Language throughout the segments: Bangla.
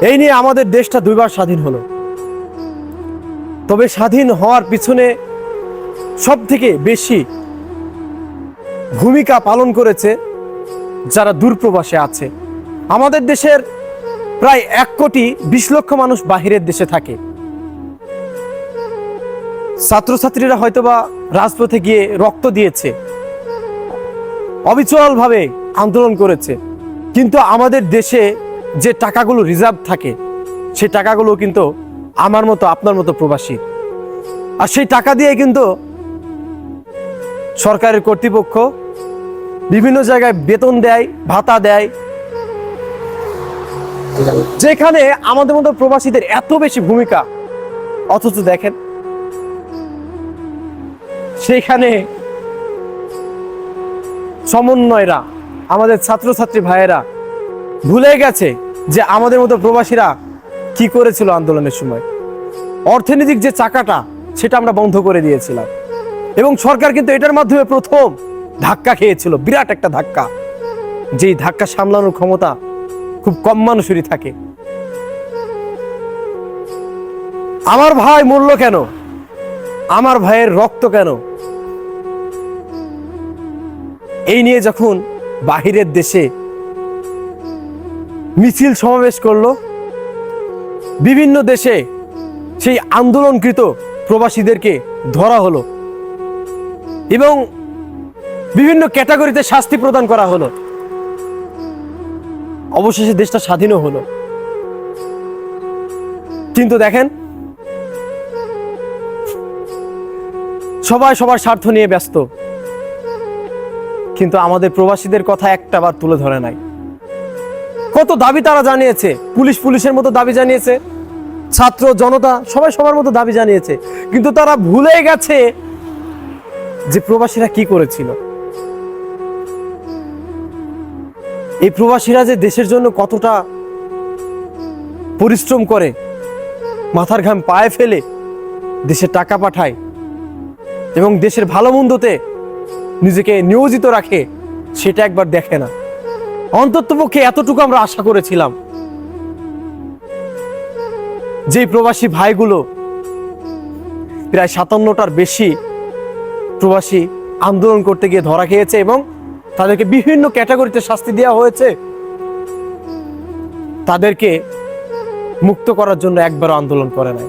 এই নিয়ে আমাদের দেশটা দুইবার স্বাধীন হলো। তবে স্বাধীন হওয়ার পিছনে সব থেকে বেশি ভূমিকা পালন করেছে যারা দূরপ্রবাসে আছে। আমাদের দেশের প্রায় 1,20,00,000 মানুষ বাহিরের দেশে থাকে। ছাত্রছাত্রীরা হয়তোবা রাজপথে গিয়ে রক্ত দিয়েছে, অবিচলভাবে আন্দোলন করেছে, কিন্তু আমাদের দেশে যে টাকাগুলো রিজার্ভ থাকে সেই টাকাগুলো কিন্তু আমার মতো আপনার মতো প্রবাসী। আর সেই টাকা দিয়ে কিন্তু সরকারের কর্তৃপক্ষ বিভিন্ন জায়গায় বেতন দেয়, ভাতা দেয়, যেখানে আমাদের মতো প্রবাসীদের এত বেশি ভূমিকা। অথচ দেখেন সেখানে সমন্বয়রা, আমাদের ছাত্রছাত্রী ভাইয়েরা ভুলে গেছে যে আমাদের মতো প্রবাসীরা কি করেছিল আন্দোলনের সময়। অর্থনৈতিক যে চাকাটা সেটা আমরা বন্ধ করে দিয়েছিলাম, এবং সরকার কিন্তু এটার মাধ্যমে প্রথম ধাক্কা খেয়েছিল, বিরাট একটা ধাক্কা, যেই ধাক্কা সামলানোর ক্ষমতা খুব কম মানুষেরই থাকে। আমার ভাই মরল কেন? আমার ভাইয়ের রক্ত কেন? এই নিয়ে যখন বাহিরের দেশে মিছিল সমাবেশ করলো, বিভিন্ন দেশে সেই আন্দোলনকৃত প্রবাসীদেরকে ধরা হলো এবং বিভিন্ন ক্যাটাগরিতে শাস্তি প্রদান করা হলো, অবশেষে দেশটা স্বাধীনও হলো। কিন্তু দেখেন সবাই সবার স্বার্থ নিয়ে ব্যস্ত, কিন্তু আমাদের প্রবাসীদের কথা একটাবার তুলে ধরে নাই। কত দাবি তারা জানিয়েছে, পুলিশের মতো দাবি জানিয়েছে, ছাত্র জনতা সবাই সবার মতো দাবি জানিয়েছে, কিন্তু তারা ভুলে গেছে যে প্রবাসীরা কি করেছিল। এই প্রবাসীরা যে দেশের জন্য কতটা পরিশ্রম করে, মাথার ঘাম পায়ে ফেলে দেশে টাকা পাঠায় এবং দেশের ভালো মন্দতে নিজেকে নিয়োজিত রাখে, সেটা একবার দেখে না। অন্ততপক্ষে এতটুকু আমরা আশা করেছিলাম যে প্রবাসী ভাইগুলো, প্রায় 57টার বেশি প্রবাসী আন্দোলন করতে গিয়ে ধরা খেয়েছে এবং তাদেরকে বিভিন্ন ক্যাটাগরিতে শাস্তি দেওয়া হয়েছে, তাদেরকে মুক্ত করার জন্য একবারও আন্দোলন করে নাই,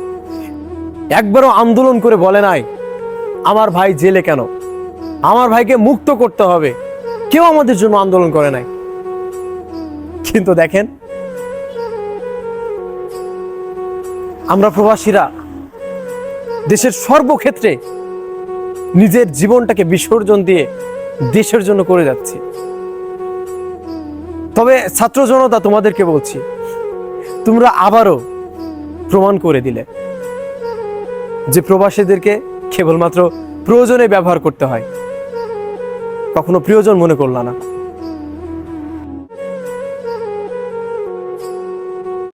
একবারও আন্দোলন করে বলে নাই আমার ভাই জেলে কেন, আমার ভাইকে মুক্ত করতে হবে। কেউ আমাদের জন্য আন্দোলন করে নাই। কিন্তু দেখেন আমরা প্রবাসীরা দেশের সর্বক্ষেত্রে নিজের জীবনটাকে বিসর্জন দিয়ে দেশের জন্য করে যাচ্ছি। তবে ছাত্র জনতা, তোমাদেরকে বলছি, তোমরা আবারও প্রমাণ করে দিলে যে প্রবাসীদেরকে কেবলমাত্র প্রয়োজনে ব্যবহার করতে হয়, কখনো প্রিয়জন মনে করলা না।